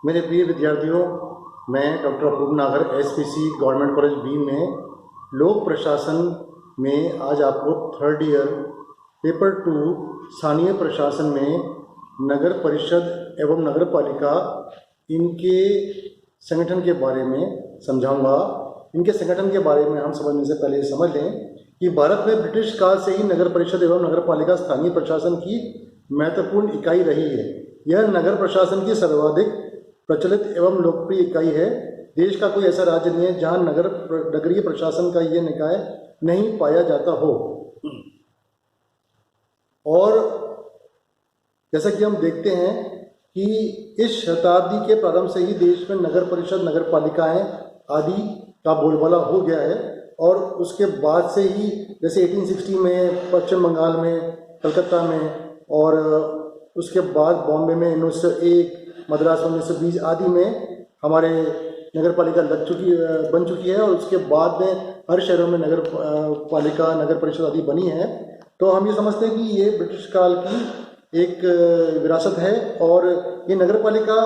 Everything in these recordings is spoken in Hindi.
मेरे प्रिय विद्यार्थियों, मैं डॉक्टर अपूर्व नागर एसपीसी गवर्नमेंट कॉलेज बी में लोक प्रशासन में आज आपको थर्ड ईयर पेपर 2 स्थानीय प्रशासन में नगर परिषद एवं नगर पालिका इनके संगठन के बारे में समझाऊंगा। इनके संगठन के बारे में हम समझने से पहले समझ लें कि भारत में ब्रिटिश काल से ही नगर परिषद एवं नगर पालिका स्थानीय प्रशासन की महत्वपूर्ण इकाई रही है। यह नगर प्रशासन की सर्वाधिक प्रचलित एवं लोकप्रिय इकाई है। देश का कोई ऐसा राज्य नहीं है जहां नगरीय प्रशासन का यह निकाय नहीं पाया जाता हो। और जैसा कि हम देखते हैं कि इस शताब्दी के प्रारंभ से ही देश में नगर परिषद, नगर पालिकाएं आदि का बोलबाला हो गया है। और उसके बाद से ही जैसे 1860 में पश्चिम बंगाल में, कलकत्ता में, और उसके बाद बॉम्बे में 1901, मद्रास में 1920 आदि में हमारे नगर पालिका बन चुकी है। और उसके बाद में हर शहरों में नगर पालिका, नगर परिषद आदि बनी है। तो हम ये समझते हैं कि ये ब्रिटिश काल की एक विरासत है। और ये नगर पालिका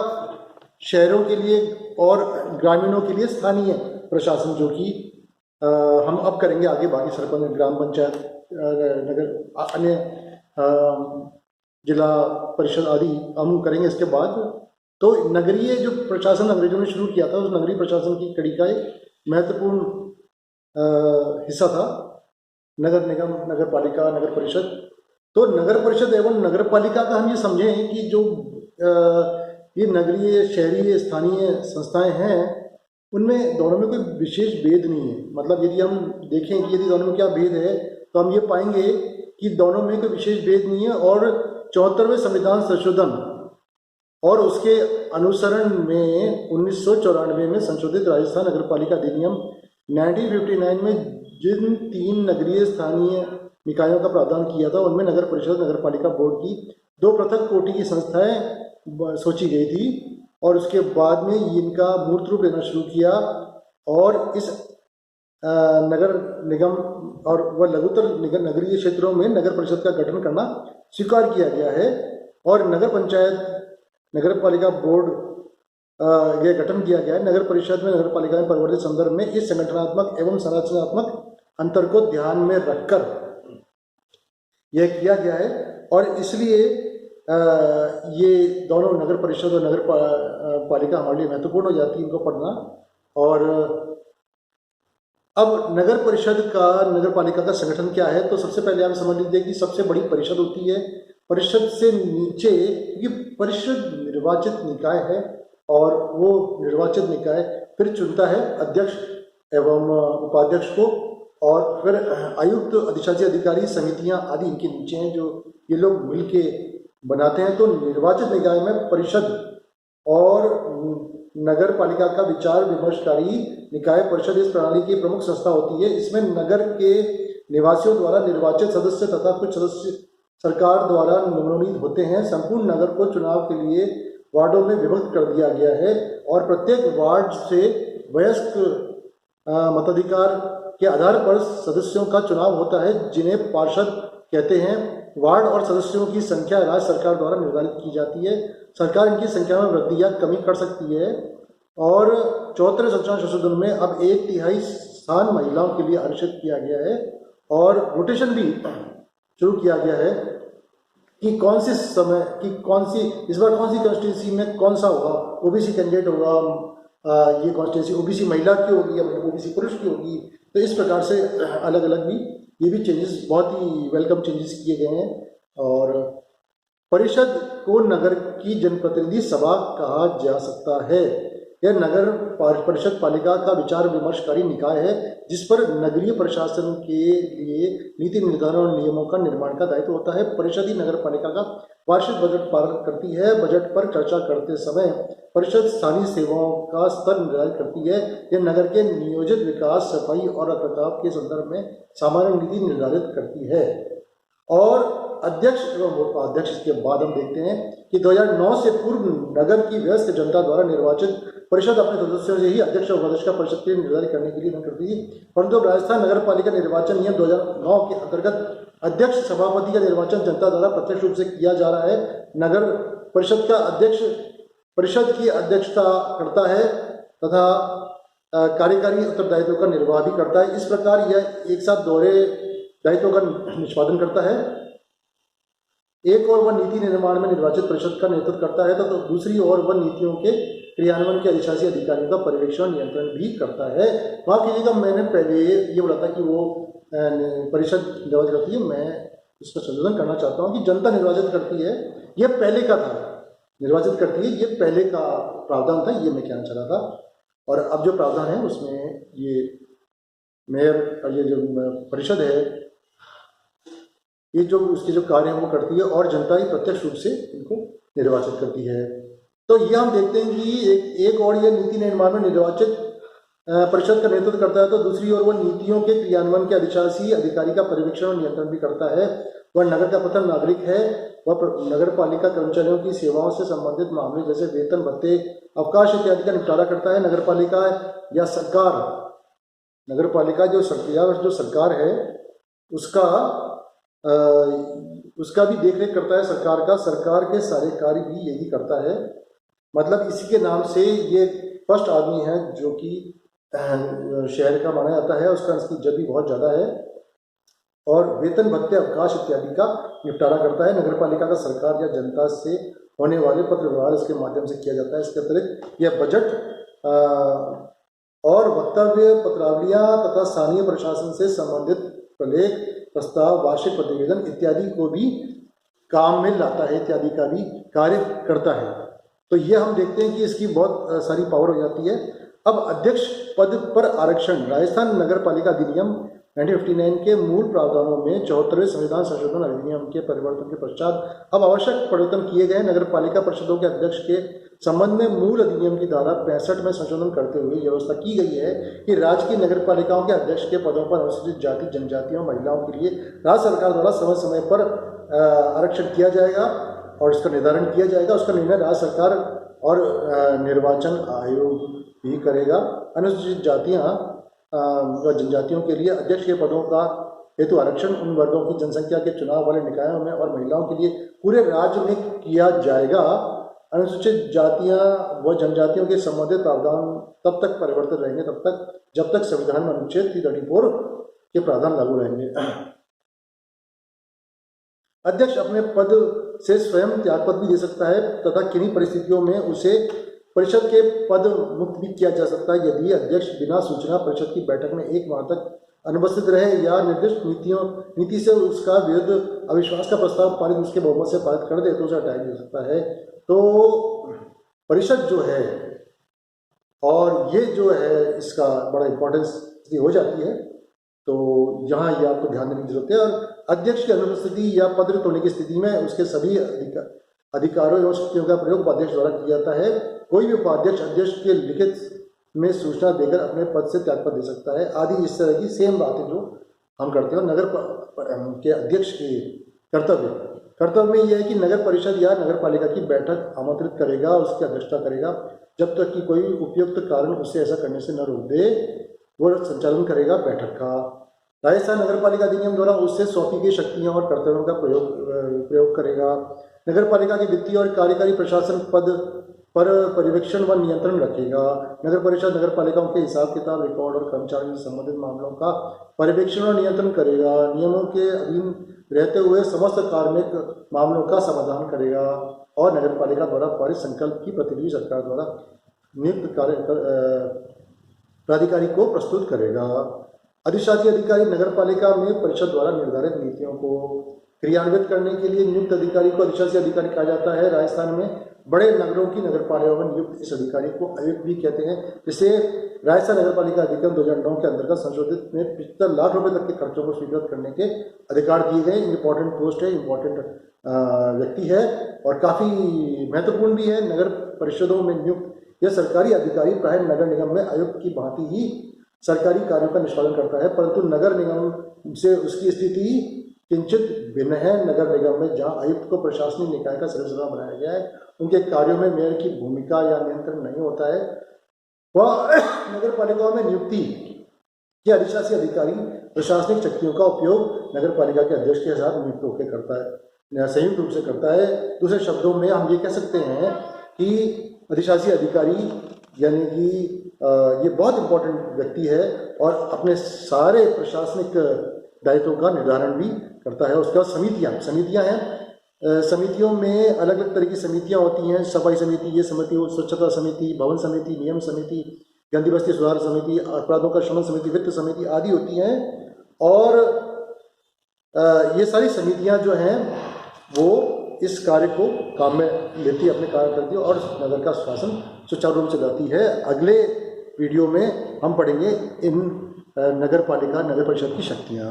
शहरों के लिए और ग्रामीणों के लिए स्थानीय प्रशासन, जो कि हम अब करेंगे आगे, बाकी सरपंच, ग्राम पंचायत, नगर, अन्य जिला परिषद आदि हम करेंगे इसके बाद। तो नगरीय जो प्रशासन अंग्रेजों ने शुरू किया था, उस नगरीय प्रशासन की कड़ी का एक महत्वपूर्ण हिस्सा था नगर निगम, नगर पालिका, नगर परिषद। तो नगर परिषद एवं नगर पालिका का हम ये समझें कि जो ये नगरीय, शहरी, स्थानीय संस्थाएं हैं, उनमें दोनों में कोई विशेष भेद नहीं है। मतलब यदि हम देखें कि यदि दोनों में क्या भेद है, तो हम ये पाएंगे कि दोनों में कोई विशेष भेद नहीं है। और 74वें संविधान संशोधन और उसके अनुसरण में 1994 में संशोधित राजस्थान नगर पालिका अधिनियम 1959 में जिन 3 नगरीय स्थानीय निकायों का प्रावधान किया था, उनमें नगर परिषद, नगर पालिका बोर्ड की 2 पृथक कोटि की संस्थाएं सोची गई थी। और उसके बाद में इनका मूर्त रूप लेना शुरू किया। और इस नगर निगम और व लघुतर नगरीय क्षेत्रों में नगर परिषद का गठन करना स्वीकार किया गया है। और नगर पंचायत, नगर पालिका बोर्ड यह गठन किया गया है। नगर परिषद में, नगर पालिका में परिवर्तित संदर्भ में इस संगठनात्मक एवं संरचनात्मक अंतर को ध्यान में रखकर यह किया गया है। और इसलिए ये दोनों नगर परिषद और नगर पालिका हमारे लिए महत्वपूर्ण हो जाती है इनको पढ़ना। और अब नगर परिषद का, नगर पालिका का संगठन क्या है, तो सबसे पहले आप समझ लीजिए कि सबसे बड़ी परिषद होती है। परिषद से नीचे, ये परिषद निर्वाचित निकाय है, और वो निर्वाचित निकाय फिर चुनता है अध्यक्ष एवं उपाध्यक्ष को। और फिर आयुक्त, अधिशासी अधिकारी, समितियां आदि इनके नीचे हैं, जो ये लोग मिलके बनाते हैं। तो निर्वाचित निकाय में परिषद और नगर पालिका का विचार विमर्शकारी निकाय परिषद इस प्रणाली की प्रमुख संस्था होती है। इसमें नगर के निवासियों द्वारा निर्वाचित सदस्य तथा कुछ सदस्य सरकार द्वारा मनोनीत होते हैं। संपूर्ण नगर को चुनाव के लिए वार्डों में विभक्त कर दिया गया है। और प्रत्येक वार्ड से वयस्क मताधिकार के आधार पर सदस्यों का चुनाव होता है, जिन्हें पार्षद कहते हैं। वार्ड और सदस्यों की संख्या राज्य सरकार द्वारा निर्धारित की जाती है। सरकार इनकी संख्या में वृद्धि या कमी कर सकती है। और 74वें संविधान संशोधन में अब 1/3 स्थान महिलाओं के लिए आरक्षित किया गया है। और रोटेशन भी शुरू किया गया है कि कौन सी इस बार कौन सी कॉन्स्टिट्यूंसी में कौन सा होगा, ओबीसी कैंडिडेट होगा, ये कॉन्स्टिट्यूंसी ओबीसी महिला की होगी या ओबीसी पुरुष की होगी। तो इस प्रकार से अलग अलग भी ये भी चेंजेस, बहुत ही वेलकम चेंजेस किए गए हैं। और परिषद को नगर की जनप्रतिनिधि सभा कहा जा सकता है। यह नगर परिषद पालिका का विचार विमर्शकारी निकाय है, जिस पर नगरीय प्रशासन के लिए नीति निर्धारण और नियमों का निर्माण का दायित्व होता है। परिषद ही नगर पालिका का वार्षिक बजट पालन करती है। बजट पर चर्चा करते समय परिषद स्थानीय सेवाओं का स्तर निर्धारित करती है। यह नगर के नियोजित विकास, सफाई और रखरखाव के संदर्भ में सामान्य नीति निर्धारित करती है। और अध्यक्ष एवं उपाध्यक्ष के बाद हम देखते हैं कि 2009 से पूर्व नगर की व्यस्त जनता द्वारा निर्वाचित परिषद अपने सदस्यों से ही अध्यक्ष और उपाध्यक्ष का परिषद के निर्धारित करने के लिए नियुक्त करती थी। परंतु राजस्थान नगर पालिका निर्वाचन नियम 2009 के अंतर्गत अध्यक्ष सभापति का निर्वाचन जनता द्वारा प्रत्यक्ष रूप से किया जा रहा है। नगर परिषद का अध्यक्ष परिषद की अध्यक्षता करता है तथा कार्यकारी उत्तरदायित्व का निर्वाह भी करता है। इस प्रकार यह एक साथ दोहरे दायित्वों का निष्पादन करता है। एक और वह नीति निर्माण में निर्वाचित परिषद का नेतृत्व करता है तो दूसरी ओर वह नीतियों के क्रियान्वयन के अधिशासी अधिकारियों का पर्यवेक्षण नियंत्रण भी करता है। माफ कीजिएगा, मैंने पहले ये बोला था कि वो परिषद निर्वाचित करती है, मैं इसका संशोधन करना चाहता हूँ कि जनता निर्वाचित करती है, ये पहले का था। निर्वाचित करती है ये पहले का प्रावधान था, ये मैं कहना चाह रहा था। और अब जो प्रावधान है उसमें ये मेयर और ये जो परिषद है, ये जो उसके जो कार्य हैं वो करती है और जनता ही प्रत्यक्ष रूप से इनको निर्वाचित करती है। तो ये हम देखते हैं कि एक और ये नीति निर्माण में निर्वाचित परिषद का नेतृत्व करता है तो दूसरी ओर वह नीतियों के क्रियान्वयन के अधिशासी अधिकारी का पर्यवेक्षण और नियंत्रण भी करता है। वह नगर का प्रथम नागरिक है। वह नगर पालिका कर्मचारियों की सेवाओं से संबंधित मामले जैसे वेतन भत्ते, अवकाश इत्यादि का निपटारा करता है। नगर पालिका या सरकार, नगर पालिका जो सरकार है उसका भी देखरेख करता है सरकार के सारे कार्य भी यही करता है। मतलब इसी के नाम से ये फर्स्ट आदमी है जो कि शहर का माना जाता है, उसका इसकी जब भी बहुत ज़्यादा है और वेतन भत्ते, अवकाश इत्यादि का निपटारा करता है। नगर पालिका का सरकार या जनता से होने वाले पत्र व्यवहार इसके माध्यम से किया जाता है। इसके अतिरिक्त यह बजट और वक्तव्य, पत्रावलियाँ तथा स्थानीय प्रशासन से संबंधित प्रलेख, प्रस्ताव, वार्षिक प्रतिवेदन इत्यादि को भी काम में लाता है, इत्यादि का भी कार्य करता है। तो ये हम देखते हैं कि इसकी बहुत सारी पावर हो जाती है। अब अध्यक्ष पद पर आरक्षण। राजस्थान नगर पालिका अधिनियम 1959 के मूल प्रावधानों में 74वें संविधान संशोधन अधिनियम के परिवर्तन के पश्चात अब आवश्यक परिवर्तन किए गए। नगर पालिका परिषदों के अध्यक्ष के संबंध में मूल अधिनियम की धारा 65 में संशोधन करते हुए व्यवस्था की गई है कि राज्य की नगर पालिकाओं के अध्यक्ष के पदों पर अनुसूचित जाति, जनजातियों, महिलाओं के लिए राज्य सरकार द्वारा समय समय पर आरक्षण किया जाएगा और इसका निर्धारण किया जाएगा। उसका निर्णय राज्य सरकार और निर्वाचन आयोग भी करेगा। अनुसूचित जातियाँ व जनजातियों के लिए अध्यक्ष के पदों का हेतु आरक्षण उन वर्गों की जनसंख्या के चुनाव वाले निकायों में और महिलाओं के लिए पूरे राज्य में किया जाएगा। अनुसूचित जातियां व जनजातियों के संबंधित प्रावधान तब तक परिवर्तित रहेंगे जब तक संविधान में अनुच्छेद 334 के प्रावधान लागू रहेंगे। अध्यक्ष अपने पद से स्वयं त्यागपत्र भी दे सकता है तथा किन्हीं परिस्थितियों में उसे परिषद के पद मुक्त भी किया जा सकता है यदि अध्यक्ष बिना सूचना परिषद की बैठक में 1 माह तक अनुपस्थित रहे या निर्दिष्ट नीति से उसका विरुद्ध अविश्वास का प्रस्ताव पारित उसके बहुमत से पारित कर दे तो उसे हटाया जा सकता है। तो परिषद जो है और ये जो है इसका बड़ा इंपॉर्टेंस हो जाती है, तो यहाँ ये आपको ध्यान देने की जरूरत है। और अध्यक्ष की अनुपस्थिति या पद रिक्त होने की स्थिति में उसके सभी अधिकारों एवं शक्तियों का प्रयोग उपाध्यक्ष द्वारा किया जाता है। कोई भी उपाध्यक्ष अध्यक्ष के लिखित में सूचना देकर अपने पद से त्यागपत्र दे सकता है आदि। इस तरह की सेम बातें जो हम करते हैं। नगर के अध्यक्ष के कर्तव्य में यह है कि नगर परिषद या नगर पालिका की बैठक आमंत्रित करेगा, उसकी अध्यक्षता करेगा। जब तक कि कोई उपयुक्त कारण उसे ऐसा करने से न रोक दे, वो संचालन करेगा बैठक का। राजस्थान नगर पालिका अधिनियम द्वारा उससे सौंपी गई शक्तियाँ और कर्तव्यों का प्रयोग करेगा। नगर पालिका के वित्तीय और कार्यकारी प्रशासन पद पर पर्यवेक्षण व नियंत्रण रखेगा। नगर परिषद नगर पालिकाओं के हिसाब किताब, रिकॉर्ड और कर्मचारियों से संबंधित मामलों का पर्यवेक्षण और नियंत्रण करेगा। नियमों के अधीन रहते हुए समस्त कार्मिक मामलों का समाधान करेगा और नगर पालिका द्वारा पारित संकल्प की प्रतिनिधि सरकार द्वारा नियुक्त प्राधिकारी को प्रस्तुत करेगा। अधिशासी अधिकारी नगर पालिका में परिषद द्वारा निर्धारित नीतियों को क्रियान्वित करने के लिए नियुक्त अधिकारी को अधिशासी अधिकारी कहा जाता है। राजस्थान में बड़े नगरों की नगर पालिकाओं में नियुक्त इस अधिकारी को आयुक्त भी कहते हैं। जिसे राजस्थान नगर पालिका अधिनियम 2009 के अंतर्गत संशोधित में 75 लाख रुपए तक के खर्चों को स्वीकृत करने के अधिकार दिए गए। इंपॉर्टेंट पोस्ट है, इंपॉर्टेंट व्यक्ति है और काफ़ी महत्वपूर्ण भी है। नगर परिषदों में नियुक्त यह सरकारी अधिकारी प्राय नगर निगम में आयुक्त की भांति ही सरकारी कार्यों का निष्पादन करता है, परंतु नगर निगम से उसकी स्थिति किंचित भिन्न है। नगर निगम में जहां आयुक्त को प्रशासनिक निकाय का सदस्य बनाया गया है, उनके कार्यों में मेयर की भूमिका या नियंत्रण नहीं होता है। वह नगर पालिकाओं में नियुक्ति के अधिशासी अधिकारी प्रशासनिक शक्तियों का उपयोग नगर पालिका के अध्यक्ष के साथ नियुक्त होकर करता है, संयुक्त रूप से करता है। दूसरे शब्दों में हम ये कह सकते हैं कि अधिशासी अधिकारी यानी कि ये बहुत इम्पोर्टेंट व्यक्ति है और अपने सारे प्रशासनिक दायित्वों का निर्धारण भी करता है। उसके बाद समितियाँ हैं। समितियों में अलग अलग तरह की समितियाँ होती हैं। सफाई समिति, ये समिति, स्वच्छता समिति, भवन समिति, नियम समिति, गंदी बस्ती सुधार समिति, अपराधों का शमन समिति, वित्त समिति आदि होती हैं। और ये सारी समितियाँ जो हैं वो इस कार्य को काम में लेती है, अपने कार्य करती है और नगर का शासन सुचारू रूप से चलाती है। अगले वीडियो में हम पढ़ेंगे इन नगर पालिका, नगर परिषद की शक्तियाँ।